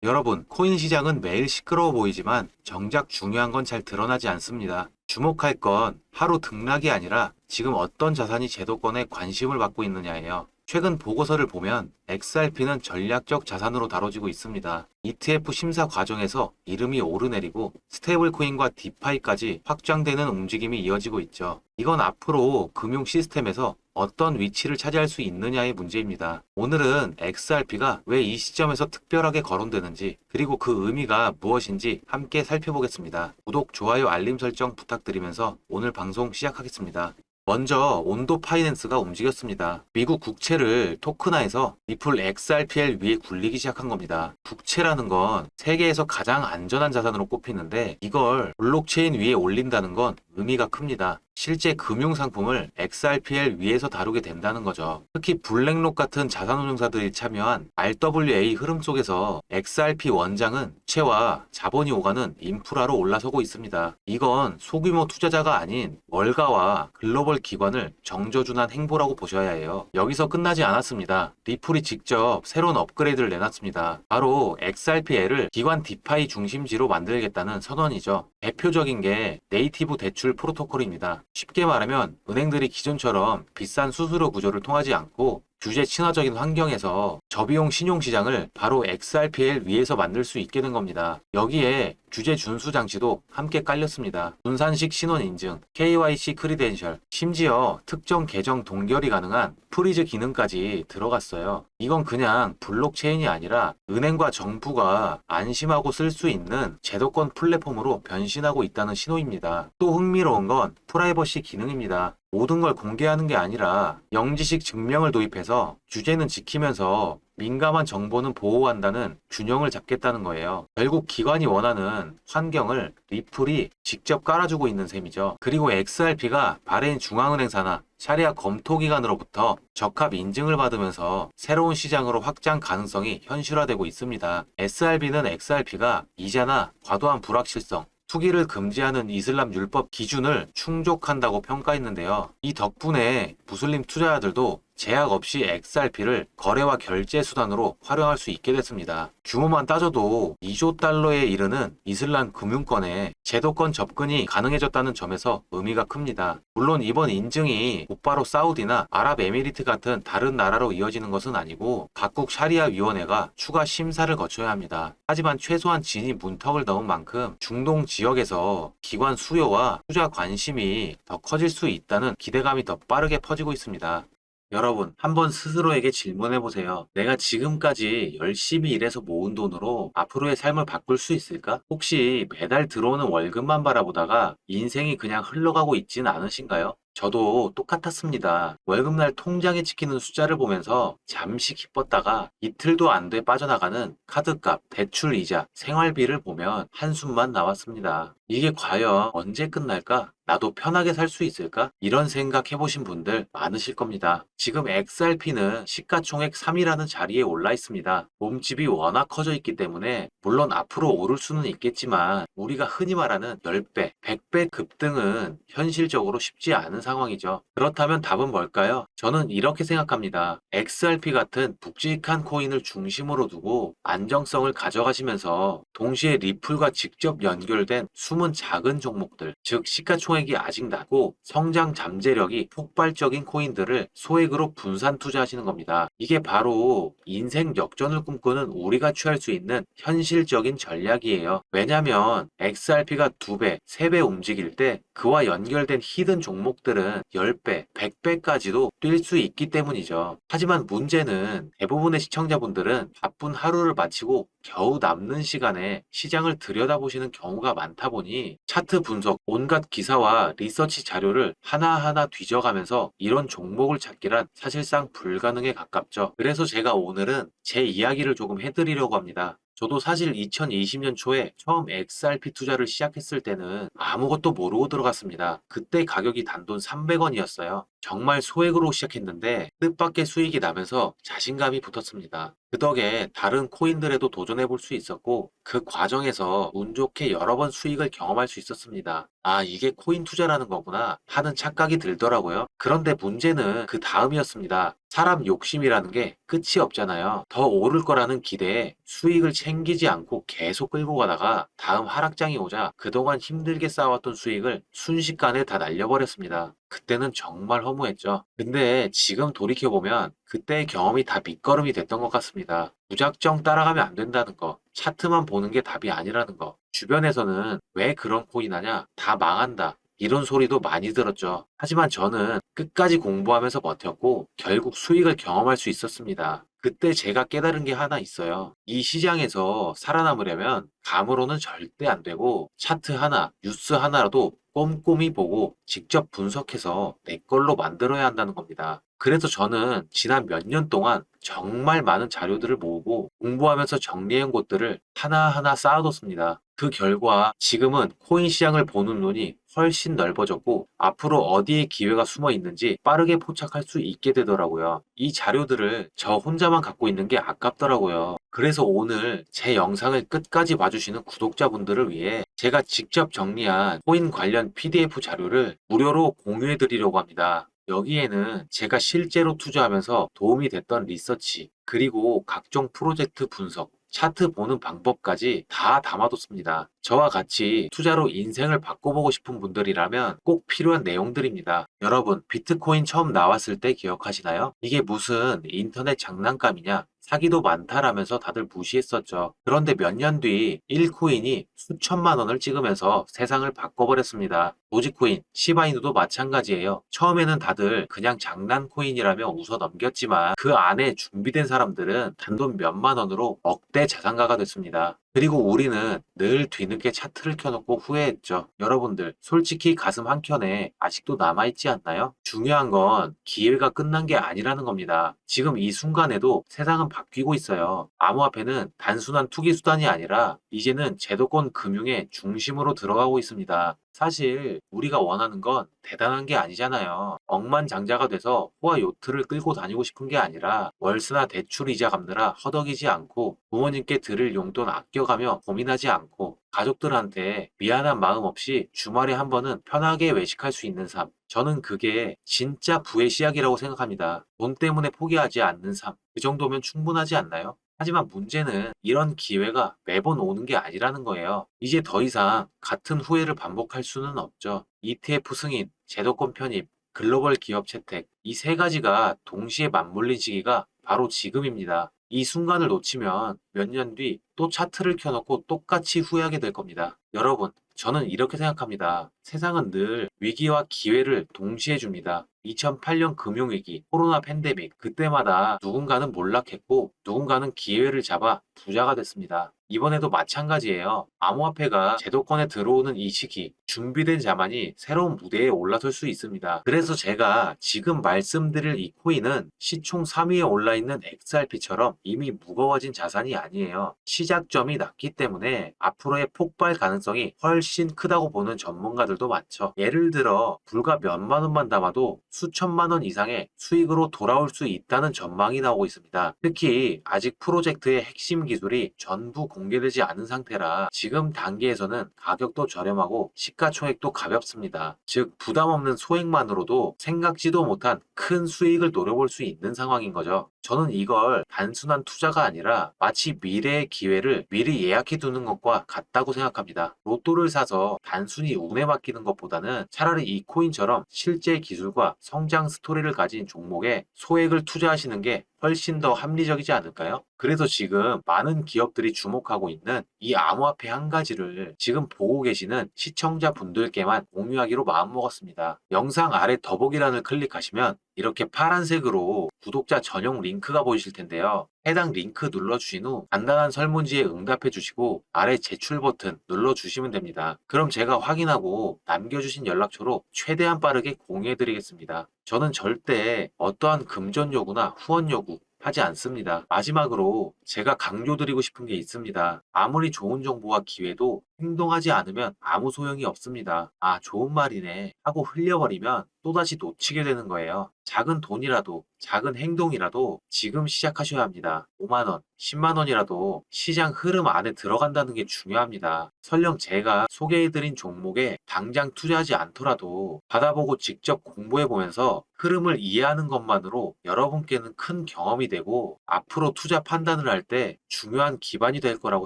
여러분, 코인 시장은 매일 시끄러워 보이지만 정작 중요한 건 잘 드러나지 않습니다. 주목할 건 하루 등락이 아니라 지금 어떤 자산이 제도권에 관심을 받고 있느냐예요. 최근 보고서를 보면 XRP는 전략적 자산으로 다뤄지고 있습니다. ETF 심사 과정에서 이름이 오르내리고 스테이블 코인과 디파이까지 확장되는 움직임이 이어지고 있죠. 이건 앞으로 금융 시스템에서 어떤 위치를 차지할 수 있느냐의 문제입니다. 오늘은 XRP가 왜 이 시점에서 특별하게 거론되는지, 그리고 그 의미가 무엇인지 함께 살펴보겠습니다. 구독, 좋아요, 알림 설정 부탁드리면서 오늘 방송 시작하겠습니다. 먼저 온도 파이낸스가 움직였습니다. 미국 국채를 토큰화해서 리플 XRPL 위에 굴리기 시작한 겁니다. 국채라는 건 세계에서 가장 안전한 자산으로 꼽히는데 이걸 블록체인 위에 올린다는 건 의미가 큽니다. 실제 금융상품을 XRPL 위에서 다루게 된다는 거죠. 특히 블랙록 같은 자산운용사들이 참여한 RWA 흐름 속에서 XRP 원장은 부채와 자본이 오가는 인프라로 올라서고 있습니다. 이건 소규모 투자자가 아닌 월가와 글로벌 기관을 정저준한 행보라고 보셔야 해요. 여기서 끝나지 않았습니다. 리플이 직접 새로운 업그레이드를 내놨습니다. 바로 XRPL을 기관 디파이 중심지로 만들겠다는 선언이죠. 대표적인 게 네이티브 대출 프로토콜입니다. 쉽게 말하면 은행들이 기존처럼 비싼 수수료 구조를 통하지 않고 규제 친화적인 환경에서 저비용 신용시장을 바로 XRPL 위에서 만들 수 있게 된 겁니다. 여기에 규제 준수 장치도 함께 깔렸습니다. 분산식 신원 인증, KYC 크리덴셜, 심지어 특정 계정 동결이 가능한 프리즈 기능까지 들어갔어요. 이건 그냥 블록체인이 아니라 은행과 정부가 안심하고 쓸 수 있는 제도권 플랫폼으로 변신하고 있다는 신호입니다. 또 흥미로운 건 프라이버시 기능입니다. 모든 걸 공개하는 게 아니라 영지식 증명을 도입해서 규제는 지키면서 민감한 정보는 보호한다는 균형을 잡겠다는 거예요. 결국 기관이 원하는 환경을 리플이 직접 깔아주고 있는 셈이죠. 그리고 XRP가 바레인 중앙은행사나 샤리아 검토기관으로부터 적합 인증을 받으면서 새로운 시장으로 확장 가능성이 현실화되고 있습니다. SRB는 XRP가 이자나 과도한 불확실성, 투기를 금지하는 이슬람 율법 기준을 충족한다고 평가했는데요. 이 덕분에 무슬림 투자자들도 제약 없이 XRP를 거래와 결제 수단으로 활용할 수 있게 됐습니다. 규모만 따져도 2조 달러에 이르는 이슬람 금융권에 제도권 접근이 가능해졌다는 점에서 의미가 큽니다. 물론 이번 인증이 곧바로 사우디나 아랍에미리트 같은 다른 나라로 이어지는 것은 아니고 각국 샤리아 위원회가 추가 심사를 거쳐야 합니다. 하지만 최소한 진입 문턱을 넣은 만큼 중동 지역에서 기관 수요와 투자 관심이 더 커질 수 있다는 기대감이 더 빠르게 퍼지고 있습니다. 여러분, 한번 스스로에게 질문해 보세요. 내가 지금까지 열심히 일해서 모은 돈으로 앞으로의 삶을 바꿀 수 있을까? 혹시 매달 들어오는 월급만 바라보다가 인생이 그냥 흘러가고 있진 않으신가요? 저도 똑같았습니다. 월급날 통장에 찍히는 숫자를 보면서 잠시 기뻤다가 이틀도 안 돼 빠져나가는 카드값, 대출 이자, 생활비를 보면 한숨만 나왔습니다. 이게 과연 언제 끝날까? 나도 편하게 살 수 있을까? 이런 생각 해보신 분들 많으실 겁니다. 지금 XRP는 시가총액 3위라는 자리에 올라 있습니다. 몸집이 워낙 커져 있기 때문에 물론 앞으로 오를 수는 있겠지만 우리가 흔히 말하는 10배, 100배 급등은 현실적으로 쉽지 않은 상황이죠. 그렇다면 답은 뭘까요? 저는 이렇게 생각합니다. XRP 같은 묵직한 코인을 중심으로 두고 안정성을 가져가시면서 동시에 리플과 직접 연결된 숨은 작은 종목들, 즉 시가총액이 아직 낮고 성장 잠재력이 폭발적인 코인들을 소액으로 분산 투자하시는 겁니다. 이게 바로 인생 역전을 꿈꾸는 우리가 취할 수 있는 현실적인 전략이에요. 왜냐면 XRP가 2배, 3배 움직일 때 그와 연결된 히든 종목들은 10배, 100배까지도 뛸 수 있기 때문이죠. 하지만 문제는 대부분의 시청자분들은 바쁜 하루를 마치고 겨우 남는 시간에 시장을 들여다보시는 경우가 많다 보니 차트 분석, 온갖 기사와 리서치 자료를 하나하나 뒤져가면서 이런 종목을 찾기란 사실상 불가능에 가깝죠. 그래서 제가 오늘은 제 이야기를 조금 해드리려고 합니다. 저도 사실 2020년 초에 처음 XRP 투자를 시작했을 때는 아무것도 모르고 들어갔습니다. 그때 가격이 단돈 300원이었어요. 정말 소액으로 시작했는데 뜻밖의 수익이 나면서 자신감이 붙었습니다. 그 덕에 다른 코인들에도 도전해 볼 수 있었고, 그 과정에서 운 좋게 여러 번 수익을 경험할 수 있었습니다. 아, 이게 코인 투자라는 거구나 하는 착각이 들더라고요. 그런데 문제는 그 다음이었습니다. 사람 욕심이라는 게 끝이 없잖아요. 더 오를 거라는 기대에 수익을 챙기지 않고 계속 끌고 가다가 다음 하락장이 오자 그동안 힘들게 쌓아왔던 수익을 순식간에 다 날려버렸습니다. 그때는 정말 허무했죠. 근데 지금 돌이켜보면 그때의 경험이 다 밑거름이 됐던 것 같습니다. 무작정 따라가면 안 된다는 거, 차트만 보는 게 답이 아니라는 거, 주변에서는 왜 그런 코인 하냐, 다 망한다, 이런 소리도 많이 들었죠. 하지만 저는 끝까지 공부하면서 버텼고 결국 수익을 경험할 수 있었습니다. 그때 제가 깨달은 게 하나 있어요. 이 시장에서 살아남으려면 감으로는 절대 안 되고 차트 하나, 뉴스 하나라도 꼼꼼히 보고 직접 분석해서 내 걸로 만들어야 한다는 겁니다. 그래서 저는 지난 몇 년 동안 정말 많은 자료들을 모으고 공부하면서 정리한 곳들을 하나하나 쌓아뒀습니다. 그 결과 지금은 코인 시장을 보는 눈이 훨씬 넓어졌고 앞으로 어디에 기회가 숨어 있는지 빠르게 포착할 수 있게 되더라고요. 이 자료들을 저 혼자만 갖고 있는 게 아깝더라고요. 그래서 오늘 제 영상을 끝까지 봐주시는 구독자분들을 위해 제가 직접 정리한 코인 관련 PDF 자료를 무료로 공유해 드리려고 합니다. 여기에는 제가 실제로 투자하면서 도움이 됐던 리서치, 그리고 각종 프로젝트 분석, 차트 보는 방법까지 다 담아뒀습니다. 저와 같이 투자로 인생을 바꿔보고 싶은 분들이라면 꼭 필요한 내용들입니다. 여러분, 비트코인 처음 나왔을 때 기억하시나요? 이게 무슨 인터넷 장난감이냐? 사기도 많다라면서 다들 무시했었죠. 그런데 몇 년 뒤 1코인이 수천만 원을 찍으면서 세상을 바꿔버렸습니다. 도지코인, 시바이누도 마찬가지예요. 처음에는 다들 그냥 장난코인이라며 웃어 넘겼지만 그 안에 준비된 사람들은 단돈 몇만 원으로 억대 자산가가 됐습니다. 그리고 우리는 늘 뒤늦게 차트를 켜놓고 후회했죠. 여러분들, 솔직히 가슴 한켠에 아직도 남아있지 않나요? 중요한 건 기회가 끝난 게 아니라는 겁니다. 지금 이 순간에도 세상은 바뀌고 있어요. 암호화폐는 단순한 투기 수단이 아니라 이제는 제도권 금융의 중심으로 들어가고 있습니다. 사실 우리가 원하는 건 대단한 게 아니잖아요. 억만장자가 돼서 호화 요트를 끌고 다니고 싶은 게 아니라 월세나 대출 이자 갚느라 허덕이지 않고 부모님께 드릴 용돈 아껴가며 고민하지 않고 가족들한테 미안한 마음 없이 주말에 한 번은 편하게 외식할 수 있는 삶. 저는 그게 진짜 부의 시작이라고 생각합니다. 돈 때문에 포기하지 않는 삶. 그 정도면 충분하지 않나요? 하지만 문제는 이런 기회가 매번 오는 게 아니라는 거예요. 이제 더 이상 같은 후회를 반복할 수는 없죠. ETF 승인, 제도권 편입, 글로벌 기업 채택, 이 세 가지가 동시에 맞물린 시기가 바로 지금입니다. 이 순간을 놓치면 몇 년 뒤 또 차트를 켜놓고 똑같이 후회하게 될 겁니다. 여러분, 저는 이렇게 생각합니다. 세상은 늘 위기와 기회를 동시에 줍니다. 2008년 금융위기, 코로나 팬데믹, 그때마다 누군가는 몰락했고 누군가는 기회를 잡아 부자가 됐습니다. 이번에도 마찬가지예요. 암호화폐가 제도권에 들어오는 이 시기, 준비된 자만이 새로운 무대에 올라설 수 있습니다. 그래서 제가 지금 말씀드릴 이 코인은 시총 3위에 올라있는 XRP처럼 이미 무거워진 자산이 아니에요. 시작점이 낮기 때문에 앞으로의 폭발 가능성이 훨씬 크다고 보는 전문가들도 많죠. 예를 들어 불과 몇만 원만 담아도 수천만 원 이상의 수익으로 돌아올 수 있다는 전망이 나오고 있습니다. 특히 아직 프로젝트의 핵심 기술이 전부 공개되지 않은 상태라 지금 단계에서는 가격도 저렴하고 시가총액도 가볍습니다. 즉 부담 없는 소액만으로도 생각지도 못한 큰 수익을 노려볼 수 있는 상황인 거죠. 저는 이걸 단순한 투자가 아니라 마치 미래의 기회를 미리 예약해 두는 것과 같다고 생각합니다. 로또를 사서 단순히 운에 맡기는 것보다는 차라리 이 코인처럼 실제 기술과 성장 스토리를 가진 종목에 소액을 투자하시는 게 훨씬 더 합리적이지 않을까요? 그래서 지금 많은 기업들이 주목하고 있는 이 암호화폐 한 가지를 지금 보고 계시는 시청자분들께만 공유하기로 마음먹었습니다. 영상 아래 더보기란을 클릭하시면 이렇게 파란색으로 구독자 전용 링크가 보이실 텐데요. 해당 링크 눌러주신 후 간단한 설문지에 응답해 주시고 아래 제출 버튼 눌러주시면 됩니다. 그럼 제가 확인하고 남겨주신 연락처로 최대한 빠르게 공유해 드리겠습니다. 저는 절대 어떠한 금전 요구나 후원 요구 하지 않습니다. 마지막으로 제가 강조드리고 싶은 게 있습니다. 아무리 좋은 정보와 기회도 행동하지 않으면 아무 소용이 없습니다. 아, 좋은 말이네 하고 흘려버리면 또다시 놓치게 되는 거예요. 작은 돈이라도, 작은 행동이라도 지금 시작하셔야 합니다. 5만 원, 10만 원이라도 시장 흐름 안에 들어간다는 게 중요합니다. 설령 제가 소개해드린 종목에 당장 투자하지 않더라도 받아보고 직접 공부해보면서 흐름을 이해하는 것만으로 여러분께는 큰 경험이 되고 앞으로 투자 판단을 할 때 중요한 기반이 될 거라고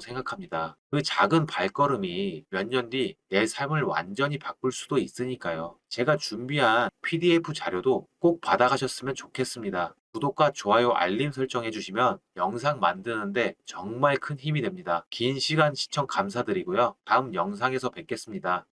생각합니다. 그 작은 발걸음이 몇 년 뒤 내 삶을 완전히 바꿀 수도 있으니까요. 제가 준비한 PDF 자료도 꼭 받아가셨으면 좋겠습니다. 구독과 좋아요, 알림 설정해 주시면 영상 만드는데 정말 큰 힘이 됩니다. 긴 시간 시청 감사드리고요. 다음 영상에서 뵙겠습니다.